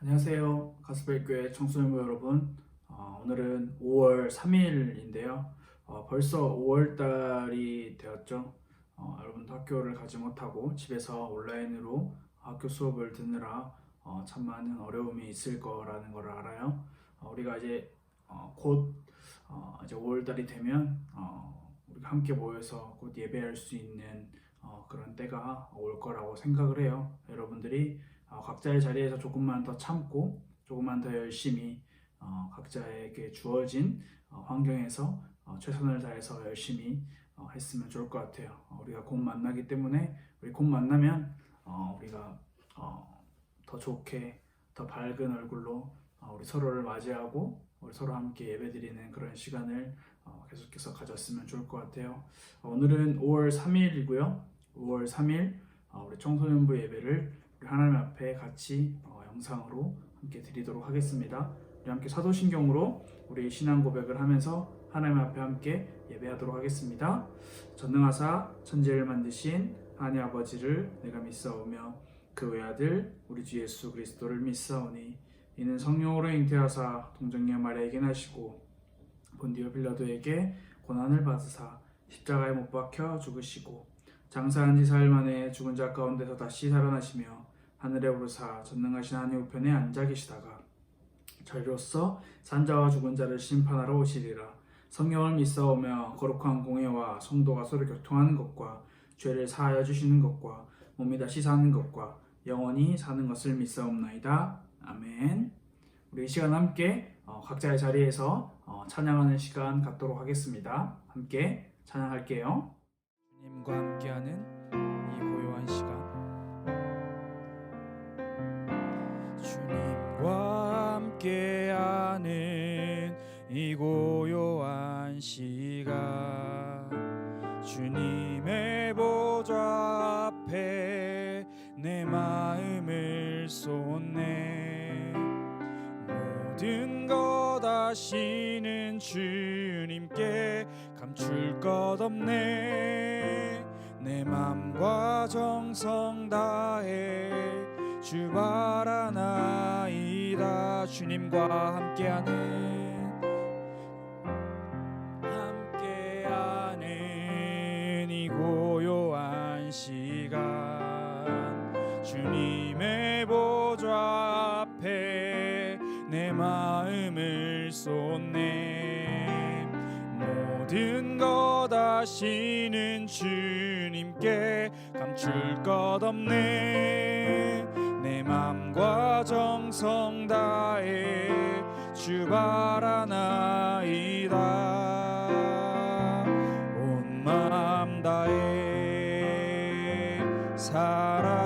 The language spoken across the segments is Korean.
안녕하세요. 가스펠교회 청소년부 여러분. 오늘은 5월 3일인데요. 벌써 5월 달이 되었죠. 여러분도 학교를 가지 못하고 집에서 온라인으로 학교 수업을 듣느라 참 많은 어려움이 있을 거라는 걸 알아요. 우리가 이제 곧 이제 5월 달이 되면 우리가 함께 모여서 곧 예배할 수 있는 그런 때가 올 거라고 생각을 해요. 여러분들이 각자의 자리에서 조금만 더 참고 조금만 더 열심히 각자에게 주어진 환경에서 최선을 다해서 열심히 했으면 좋을 것 같아요. 우리가 곧 만나기 때문에 우리 곧 만나면 우리가 더 좋게 더 밝은 얼굴로 우리 서로를 맞이하고 우리 서로 함께 예배드리는 그런 시간을 계속해서 가졌으면 좋을 것 같아요. 오늘은 5월 3일이고요. 5월 3일 우리 청소년부 예배를 우리 하나님 앞에 같이 영상으로 함께 드리도록 하겠습니다. 우리 함께 사도신경으로 우리 신앙 고백을 하면서 하나님 앞에 함께 예배하도록 하겠습니다. 전능하사 천지를 만드신 하나님 아버지를 내가 믿사오며 그 외아들 우리 주 예수 그리스도를 믿사오니 이는 성령으로 잉태하사 동정녀 마리아에게 나시고 본디오 빌라도에게 고난을 받으사 십자가에 못 박혀 죽으시고 장사한 지 사흘 만에 죽은 자 가운데서 다시 살아나시며 하늘에 오르사 전능하신 하나님 우편에 앉아 계시다가 저리로서 산자와 죽은 자를 심판하러 오시리라. 성령을 믿사오며 거룩한 공회와 성도가 서로 교통하는 것과 죄를 사하여 주시는 것과 몸이 다시 사는 것과 영원히 사는 것을 믿사옵나이다. 아멘. 우리 이 시간 함께 각자의 자리에서 찬양하는 시간 갖도록 하겠습니다. 함께 찬양할게요. 주님과 함께하는 이 고요한 시간, 주님과 함께하는 이 고요한 시간, 주님의 보좌 앞에 내 마음을 쏟네. 모든 것 아시는 주님께 감출 것 없네. 내 맘과 정성 다해 주 바라나이다. 주님과 함께하는 이 고요한 시간, 주님의 보좌 앞에 내 마음을 쏟네. 모든 것 아시는 주님께 감출 것 없네. 내 맘과 정성 다해 주 바라나이다. 온 마음 다해 사랑합니다.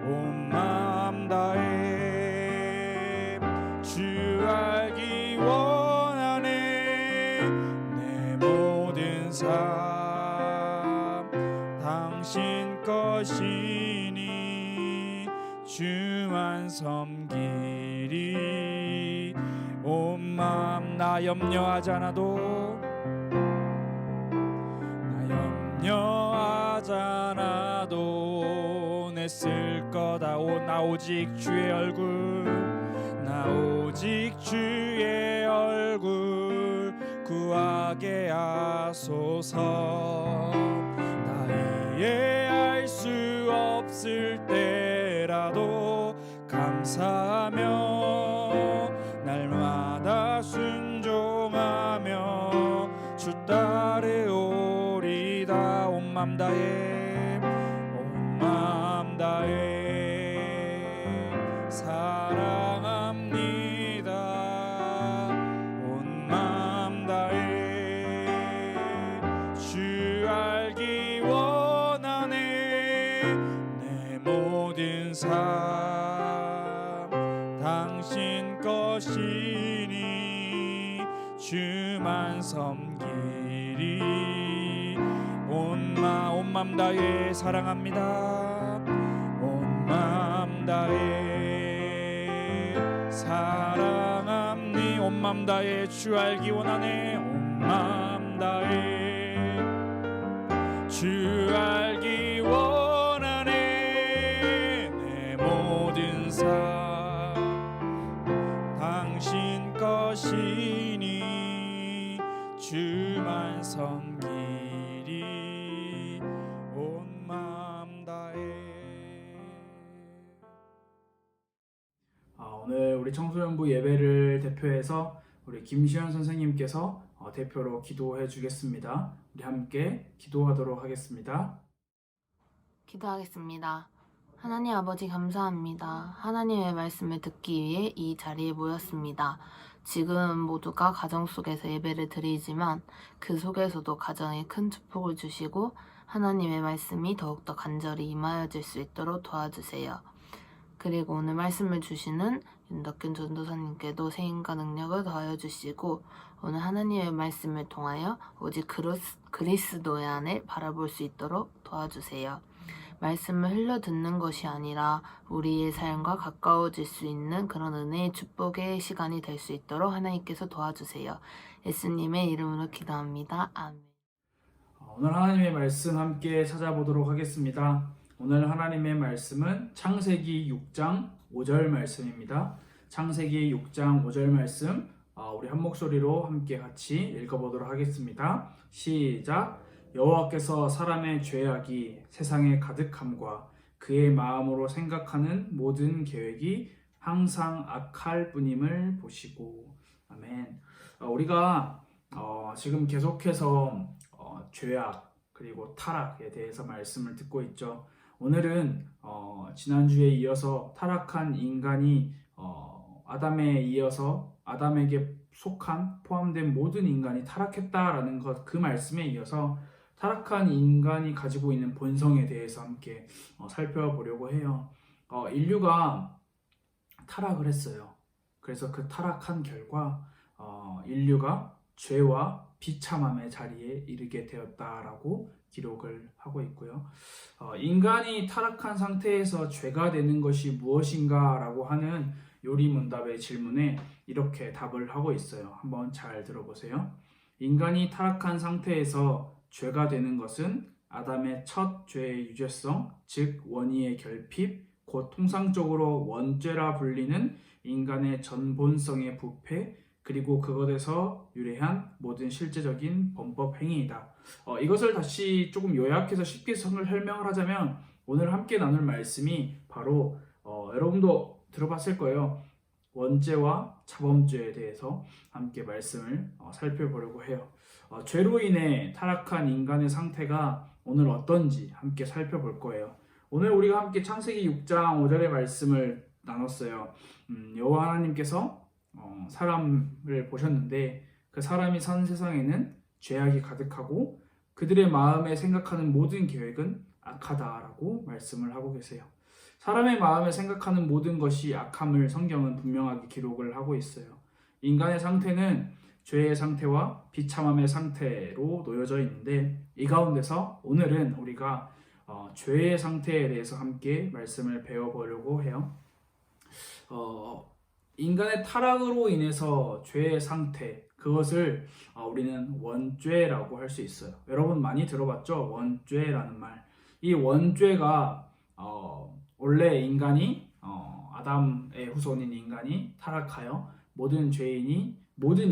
온 마음 다해 주 알기 원하네. 내 모든 삶 당신 것이니 주만 섬기리. 온 마음 나 염려하지 않아도 내 쓸 거다. 나 오직 주의 얼굴, 나 오직 주의 얼굴 구하게 하소서. 나 이해할 수 없을 때라도 감사하며 날마다 순종하며 주 따르오리다. 온 맘 다해 온 맘 다해 사랑합니다. 온 맘 다해 주 알기 원하네. 내 모든 삶 당신 것이니 주만 섬기리. 온 맘 다해 사랑합니다. 온 맘 다해 사랑합니. 온 맘 다해 주 알기 원하네. 온 맘 다해 주 알기 원하네. 내 오늘 우리 청소년부 예배를 대표해서 우리 김시현 선생님께서 대표로 기도해 주겠습니다. 우리 함께 기도하도록 하겠습니다. 기도하겠습니다. 하나님 아버지 감사합니다. 하나님의 말씀을 듣기 위해 이 자리에 모였습니다. 지금 모두가 가정 속에서 예배를 드리지만 그 속에서도 가정에 큰 축복을 주시고 하나님의 말씀이 더욱더 간절히 임하여질 수 있도록 도와주세요. 그리고 오늘 말씀을 주시는 윤덕균 전도사님께도 세임과 능력을 더하여 주시고 오늘 하나님의 말씀을 통하여 오직 그리스도의 안을 바라볼 수 있도록 도와주세요. 말씀을 흘려 듣는 것이 아니라 우리의 삶과 가까워질 수 있는 그런 은혜의 축복의 시간이 될 수 있도록 하나님께서 도와주세요. 예수님의 이름으로 기도합니다. 아멘. 오늘 하나님의 말씀 함께 찾아보도록 하겠습니다. 오늘 하나님의 말씀은 창세기 6장 5절 말씀입니다. 창세기 6장 5절 말씀 우리 한 목소리로 함께 같이 읽어보도록 하겠습니다. 시작! 여호와께서 사람의 죄악이 세상에 가득함과 그의 마음으로 생각하는 모든 계획이 항상 악할 뿐임을 보시고. 아멘. 우리가 지금 계속해서 죄악 그리고 타락에 대해서 말씀을 듣고 있죠. 오늘은 지난주에 이어서 타락한 인간이 아담에 이어서 아담에게 속한 포함된 모든 인간이 타락했다라는 그 말씀에 이어서 타락한 인간이 가지고 있는 본성에 대해서 함께 살펴보려고 해요. 인류가 타락을 했어요. 그래서 그 타락한 결과 인류가 죄와 비참함의 자리에 이르게 되었다라고 기록을 하고 있고요. 인간이 타락한 상태에서 죄가 되는 것이 무엇인가 라고 하는 요리문답의 질문에 이렇게 답을 하고 있어요. 한번 잘 들어보세요. 인간이 타락한 상태에서 죄가 되는 것은 아담의 첫 죄의 유죄성, 즉 원의의 결핍, 곧 통상적으로 원죄라 불리는 인간의 전본성의 부패, 그리고 그것에서 유래한 모든 실제적인 범법 행위이다. 이것을 다시 조금 요약해서 쉽게 설명을 하자면 오늘 함께 나눌 말씀이 바로 여러분도 들어봤을 거예요. 원죄와 자범죄에 대해서 함께 말씀을 살펴보려고 해요. 죄로 인해 타락한 인간의 상태가 오늘 어떤지 함께 살펴볼 거예요. 오늘 우리가 함께 창세기 6장 5절의 말씀을 나눴어요. 여호와 하나님께서 사람을 보셨는데 그 사람이 산 세상에는 죄악이 가득하고 그들의 마음에 생각하는 모든 계획은 악하다라고 말씀을 하고 계세요. 사람의 마음에 생각하는 모든 것이 악함을 성경은 분명하게 기록을 하고 있어요. 인간의 상태는 죄의 상태와 비참함의 상태로 놓여져 있는데 이 가운데서 오늘은 우리가 죄의 상태에 대해서 함께 말씀을 배워보려고 해요. 인간의 타락으로 인해서 죄의 상태, 그것을 우리는 원죄라고 할 수 있어요. 여러분 많이 들어봤죠? 원죄라는 말. 이 원죄가 원래 인간이 아담의 후손인 인간이 타락하여 모든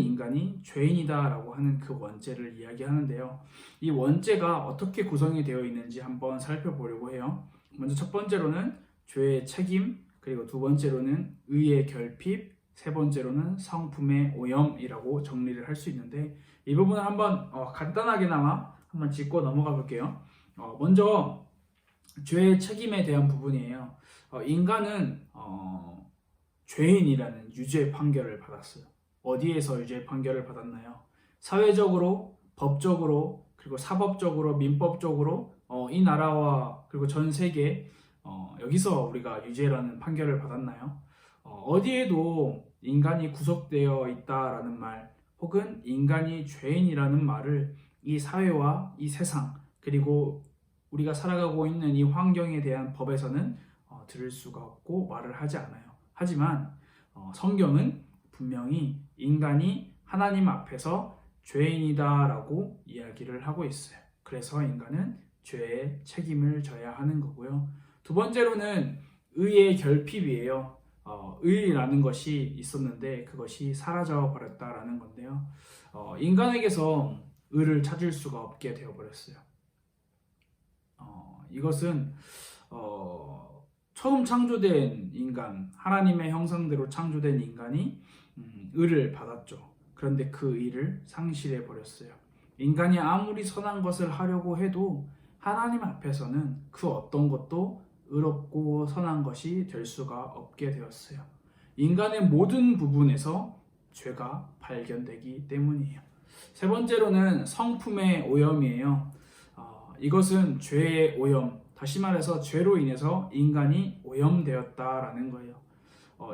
인간이 죄인이다라고 하는 그 원죄를 이야기하는데요. 이 원죄가 어떻게 구성이 되어 있는지 한번 살펴보려고 해요. 먼저 첫 번째로는 죄의 책임, 그리고 두 번째로는 의의 결핍, 세 번째로는 성품의 오염이라고 정리를 할 수 있는데 이 부분을 한번 간단하게나마 한번 짚고 넘어가 볼게요. 먼저 죄의 책임에 대한 부분이에요. 인간은 죄인이라는 유죄 판결을 받았어요. 어디에서 유죄 판결을 받았나요? 사회적으로, 법적으로, 그리고 사법적으로, 민법적으로 이 나라와 그리고 전 세계 여기서 우리가 유죄라는 판결을 받았나요? 어디에도 인간이 구속되어 있다라는 말 혹은 인간이 죄인이라는 말을 이 사회와 이 세상 그리고 우리가 살아가고 있는 이 환경에 대한 법에서는 들을 수가 없고 말을 하지 않아요. 하지만 성경은 분명히 인간이 하나님 앞에서 죄인이다라고 이야기를 하고 있어요. 그래서 인간은 죄의 책임을 져야 하는 거고요. 두 번째로는 의의 결핍이에요. 의라는 것이 있었는데 그것이 사라져 버렸다라는 건데요. 인간에게서 의를 찾을 수가 없게 되어버렸어요. 이것은 처음 창조된 인간, 하나님의 형상대로 창조된 인간이 의를 받았죠. 그런데 그 의를 상실해 버렸어요. 인간이 아무리 선한 것을 하려고 해도 하나님 앞에서는 그 어떤 것도 의롭고 선한 것이 될 수가 없게 되었어요. 인간의 모든 부분에서 죄가 발견되기 때문이에요. 세 번째로는 성품의 오염이에요. 이것은 죄의 오염, 다시 말해서 죄로 인해서 인간이 오염되었다라는 거예요.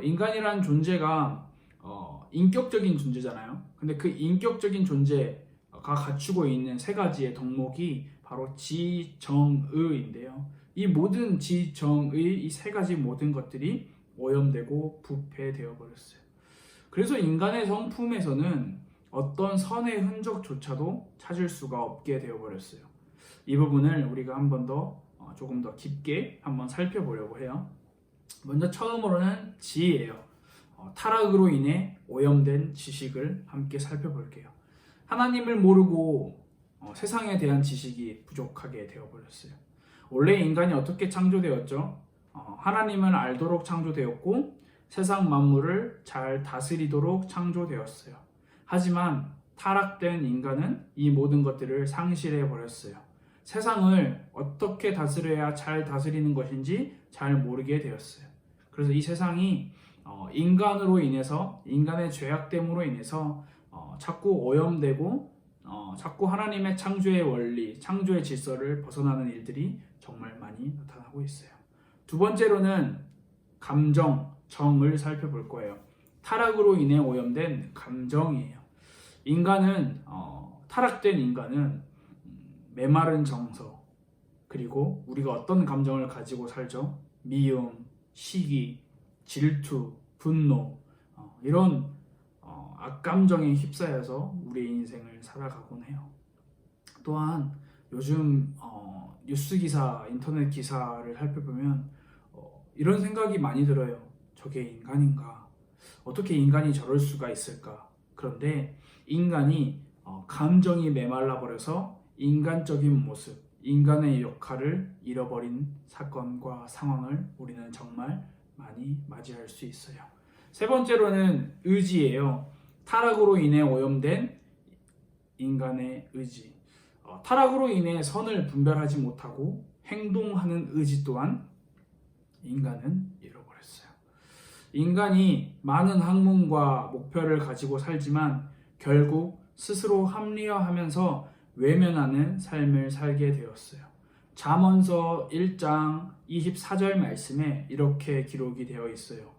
인간이란 존재가 인격적인 존재잖아요. 근데 그 인격적인 존재가 갖추고 있는 세 가지의 덕목이 바로 지정의인데요. 이 모든 지정의 이 세 가지 모든 것들이 오염되고 부패되어 버렸어요. 그래서 인간의 성품에서는 어떤 선의 흔적조차도 찾을 수가 없게 되어 버렸어요. 이 부분을 우리가 한 번 더 조금 더 깊게 한번 살펴보려고 해요. 먼저 처음으로는 지혜예요. 타락으로 인해 오염된 지식을 함께 살펴볼게요. 하나님을 모르고 세상에 대한 지식이 부족하게 되어버렸어요. 원래 인간이 어떻게 창조되었죠? 하나님을 알도록 창조되었고 세상 만물을 잘 다스리도록 창조되었어요. 하지만 타락된 인간은 이 모든 것들을 상실해 버렸어요. 세상을 어떻게 다스려야 잘 다스리는 것인지 잘 모르게 되었어요. 그래서 이 세상이 인간으로 인해서, 인간의 죄악됨으로 인해서 자꾸 오염되고 자꾸 하나님의 창조의 원리, 창조의 질서를 벗어나는 일들이 정말 많이 나타나고 있어요. 두 번째로는 감정, 정을 살펴볼 거예요. 타락으로 인해 오염된 감정이에요. 타락된 인간은 메마른 정서, 그리고 우리가 어떤 감정을 가지고 살죠? 미움, 시기, 질투, 분노, 이런 악감정에 휩싸여서 우리의 인생을 살아가곤 해요. 또한 요즘 뉴스 기사, 인터넷 기사를 살펴보면 이런 생각이 많이 들어요. 저게 인간인가? 어떻게 인간이 저럴 수가 있을까? 그런데 인간이 감정이 메말라 버려서 인간적인 모습, 인간의 역할을 잃어버린 사건과 상황을 우리는 정말 많이 맞이할 수 있어요. 세 번째로는 의지예요. 타락으로 인해 오염된 인간의 의지. 타락으로 인해 선을 분별하지 못하고 행동하는 의지 또한 인간은 잃어버렸어요. 인간이 많은 학문과 목표를 가지고 살지만 결국 스스로 합리화하면서 외면하는 삶을 살게 되었어요. 잠언서 1장 24절 말씀에 이렇게 기록이 되어 있어요.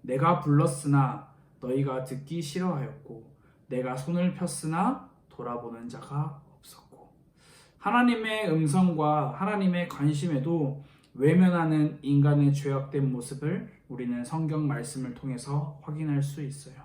내가 불렀으나 너희가 듣기 싫어하였고 내가 손을 폈으나 돌아보는 자가 없었고. 하나님의 음성과 하나님의 관심에도 외면하는 인간의 죄악된 모습을 우리는 성경 말씀을 통해서 확인할 수 있어요.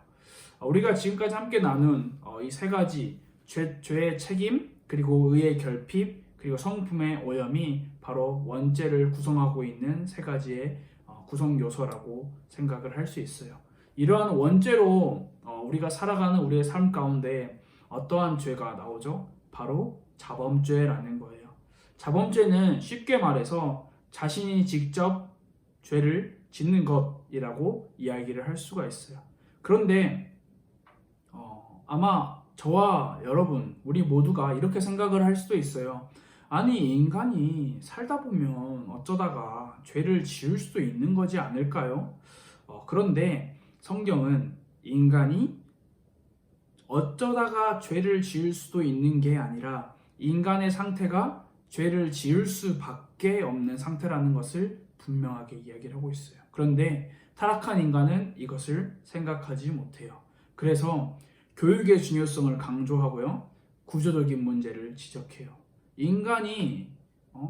우리가 지금까지 함께 나눈 이 세 가지 죄의 책임, 그리고 의의 결핍, 그리고 성품의 오염이 바로 원죄를 구성하고 있는 세 가지의 구성 요소라고 생각을 할 수 있어요. 이러한 원죄로 우리가 살아가는 우리의 삶 가운데 어떠한 죄가 나오죠? 바로 자범죄라는 거예요. 자범죄는 쉽게 말해서 자신이 직접 죄를 짓는 것이라고 이야기를 할 수가 있어요. 그런데 아마 저와 여러분, 우리 모두가 이렇게 생각을 할 수도 있어요. 아니, 인간이 살다 보면 어쩌다가 죄를 지을 수도 있는 거지 않을까요? 그런데 성경은 인간이 어쩌다가 죄를 지을 수도 있는 게 아니라 인간의 상태가 죄를 지을 수밖에 없는 상태라는 것을 분명하게 이야기를 하고 있어요. 그런데 타락한 인간은 이것을 생각하지 못해요. 그래서 교육의 중요성을 강조하고요, 구조적인 문제를 지적해요. 인간이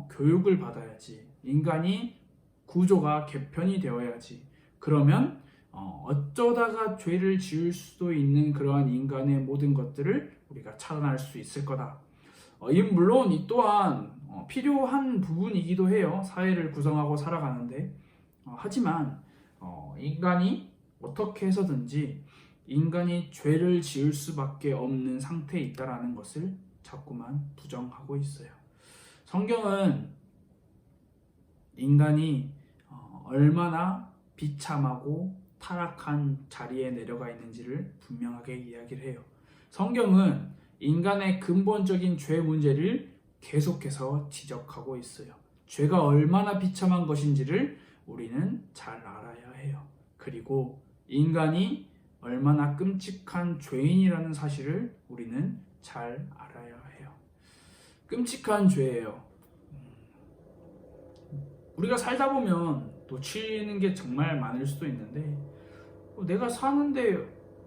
교육을 받아야지, 인간이 구조가 개편이 되어야지, 그러면 어쩌다가 죄를 지을 수도 있는 그러한 인간의 모든 것들을 우리가 차단할 수 있을 거다. 물론 이 또한 필요한 부분이기도 해요. 사회를 구성하고 살아가는데. 하지만 인간이 어떻게 해서든지 인간이 죄를 지을 수밖에 없는 상태에 있다라는 것을 자꾸만 부정하고 있어요. 성경은 인간이 얼마나 비참하고 타락한 자리에 내려가 있는지를 분명하게 이야기를 해요. 성경은 인간의 근본적인 죄 문제를 계속해서 지적하고 있어요. 죄가 얼마나 비참한 것인지를 우리는 잘 알아야 해요. 그리고 인간이 얼마나 끔찍한 죄인이라는 사실을 우리는 잘 알아야 해요. 끔찍한 죄예요. 우리가 살다 보면 놓치는 게 정말 많을 수도 있는데 내가 사는데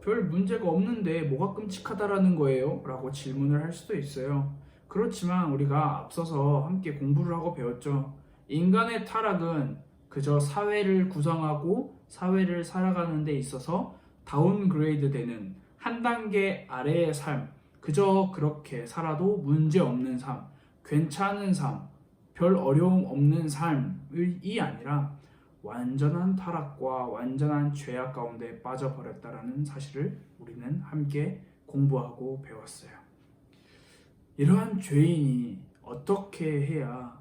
별 문제가 없는데 뭐가 끔찍하다라는 거예요? 라고 질문을 할 수도 있어요. 그렇지만 우리가 앞서서 함께 공부를 하고 배웠죠. 인간의 타락은 그저 사회를 구성하고 사회를 살아가는 데 있어서 다운그레이드 되는 한 단계 아래의 삶, 그저 그렇게 살아도 문제 없는 삶, 괜찮은 삶, 별 어려움 없는 삶이 아니라 완전한 타락과 완전한 죄악 가운데 빠져버렸다라는 사실을 우리는 함께 공부하고 배웠어요. 이러한 죄인이 어떻게 해야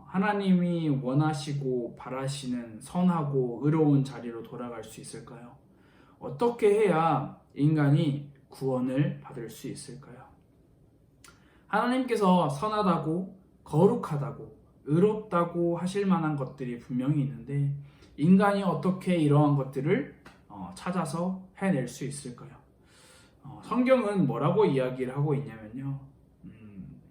하나님이 원하시고 바라시는 선하고 의로운 자리로 돌아갈 수 있을까요? 어떻게 해야 인간이 구원을 받을 수 있을까요? 하나님께서 선하다고 거룩하다고 의롭다고 하실 만한 것들이 분명히 있는데 인간이 어떻게 이러한 것들을 찾아서 해낼 수 있을까요? 성경은 뭐라고 이야기를 하고 있냐면요.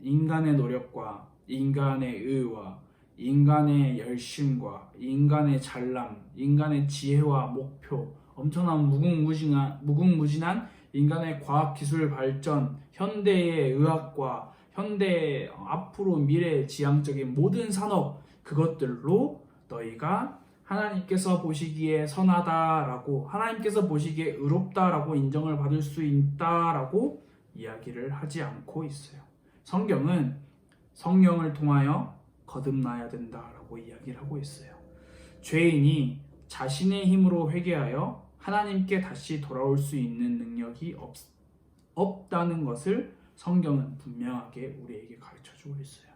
인간의 노력과 인간의 의와 인간의 열심과 인간의 잘남, 인간의 지혜와 목표, 엄청난 무궁무진한 인간의 과학기술 발전, 현대의 의학과 현대의 앞으로 미래 지향적인 모든 산업, 그것들로 너희가 하나님께서 보시기에 선하다라고, 하나님께서 보시기에 의롭다라고 인정을 받을 수 있다라고 이야기를 하지 않고 있어요. 성경은 성령을 통하여 거듭나야 된다라고 이야기를 하고 있어요. 죄인이 자신의 힘으로 회개하여 하나님께 다시 돌아올 수 있는 능력이 없다는 것을 성경은 분명하게 우리에게 가르쳐주고 있어요.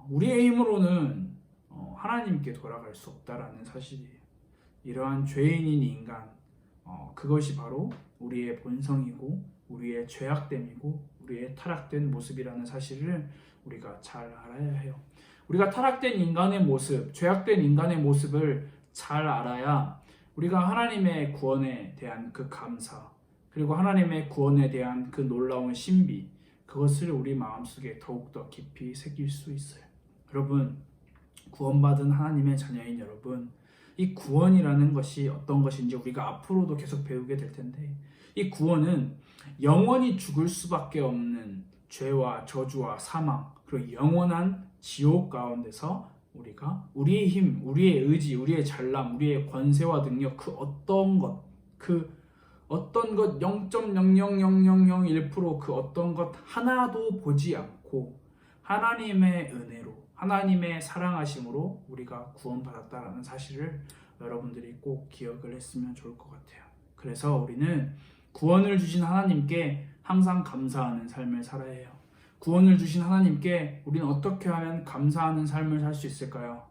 우리의 힘으로는 하나님께 돌아갈 수 없다라는 사실이에요. 이러한 죄인인 인간, 그것이 바로 우리의 본성이고 우리의 죄악됨이고 우리의 타락된 모습이라는 사실을 우리가 잘 알아야 해요. 우리가 타락된 인간의 모습, 죄악된 인간의 모습을 잘 알아야 우리가 하나님의 구원에 대한 그 감사, 그리고 하나님의 구원에 대한 그 놀라운 신비, 그것을 우리 마음속에 더욱더 깊이 새길 수 있어요. 여러분, 구원받은 하나님의 자녀인 여러분, 이 구원이라는 것이 어떤 것인지 우리가 앞으로도 계속 배우게 될 텐데, 이 구원은 영원히 죽을 수밖에 없는 죄와 저주와 사망, 그리고 영원한 지옥 가운데서 우리가 우리의 힘, 우리의 의지, 우리의 잘남, 우리의 권세와 능력, 그 어떤 것 0.0000001% 그 어떤 것 하나도 보지 않고 하나님의 은혜로, 하나님의 사랑하심으로 우리가 구원받았다라는 사실을 여러분들이 꼭 기억을 했으면 좋을 것 같아요. 그래서 우리는 구원을 주신 하나님께 항상 감사하는 삶을 살아야 해요. 구원을 주신 하나님께 우리는 어떻게 하면 감사하는 삶을 살 수 있을까요?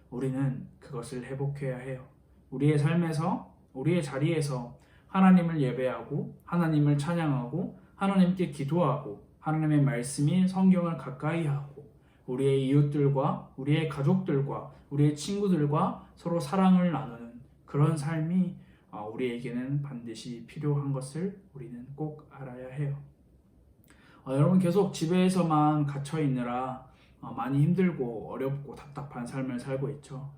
우리는 그것을 회복해야 해요. 우리의 삶에서, 우리의 자리에서 하나님을 예배하고 하나님을 찬양하고 하나님께 기도하고 하나님의 말씀인 성경을 가까이 하고 우리의 이웃들과 우리의 가족들과 우리의 친구들과 서로 사랑을 나누는 그런 삶이 우리에게는 반드시 필요한 것을 우리는 꼭 알아야 해요. 여러분 계속 집에서만 갇혀 있느라 많이 힘들고 어렵고 답답한 삶을 살고 있죠.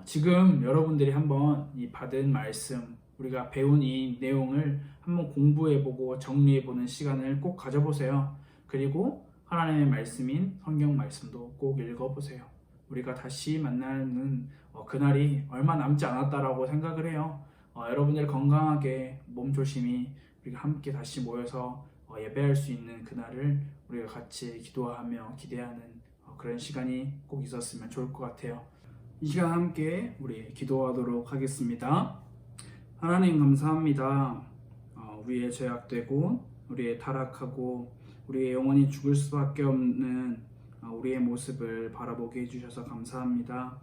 지금 여러분들이 한번 이 받은 말씀, 우리가 배운 이 내용을 한번 공부해보고 정리해보는 시간을 꼭 가져보세요. 그리고 하나님의 말씀인 성경 말씀도 꼭 읽어보세요. 우리가 다시 만나는 그날이 얼마 남지 않았다라고 생각을 해요. 여러분들 건강하게 몸 조심히 우리가 함께 다시 모여서 예배할 수 있는 그날을 우리가 같이 기도하며 기대하는 그런 시간이 꼭 있었으면 좋을 것 같아요. 이 시간 함께 우리 기도하도록 하겠습니다. 하나님 감사합니다. 우리의 죄악되고 우리의 타락하고 우리의 영원히 죽을 수밖에 없는 우리의 모습을 바라보게 해주셔서 감사합니다.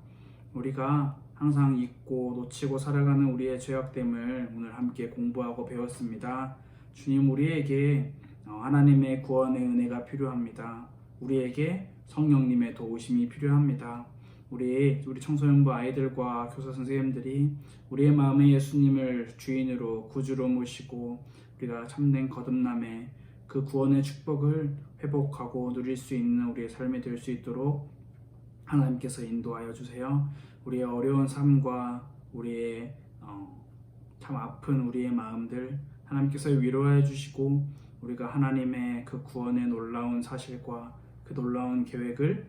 우리가 항상 잊고 놓치고 살아가는 우리의 죄악됨을 오늘 함께 공부하고 배웠습니다. 주님, 우리에게 하나님의 구원의 은혜가 필요합니다. 우리에게 성령님의 도우심이 필요합니다. 우리 청소년부 아이들과 교사 선생님들이 우리의 마음에 예수님을 주인으로 구주로 모시고 우리가 참된 거듭남의 그 구원의 축복을 회복하고 누릴 수 있는 우리의 삶이 될 수 있도록 하나님께서 인도하여 주세요. 우리의 어려운 삶과 우리의 참 아픈 우리의 마음들 하나님께서 위로해 주시고 우리가 하나님의 그 구원의 놀라운 사실과 그 놀라운 계획을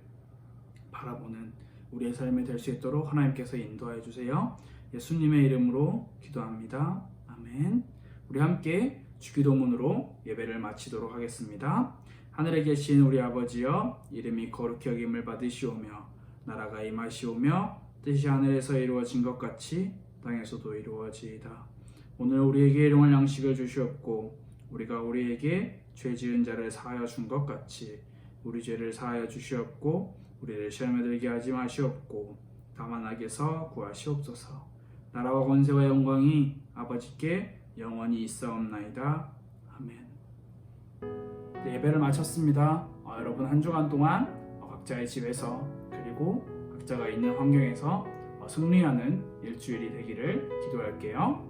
바라보는 우리의 삶이 될 수 있도록 하나님께서 인도하여 주세요. 예수님의 이름으로 기도합니다. 아멘. 우리 함께 주기도문으로 예배를 마치도록 하겠습니다. 하늘에 계신 우리 아버지여, 이름이 거룩히 여김을 받으시오며 나라가 임하시오며 뜻이 하늘에서 이루어진 것 같이 땅에서도 이루어지이다. 오늘 우리에게 일용할 양식을 주시옵고 우리가 우리에게 죄 지은 자를 사하여 준 것 같이 우리 죄를 사하여 주시옵고 우리를 시험에 들게 하지 마시옵고 다만 악에서 구하시옵소서. 나라와 권세와 영광이 아버지께 영원히 있사옵나이다. 아멘. 네, 예배를 마쳤습니다. 여러분 한 주간 동안 각자의 집에서 그리고 각자가 있는 환경에서 승리하는 일주일이 되기를 기도할게요.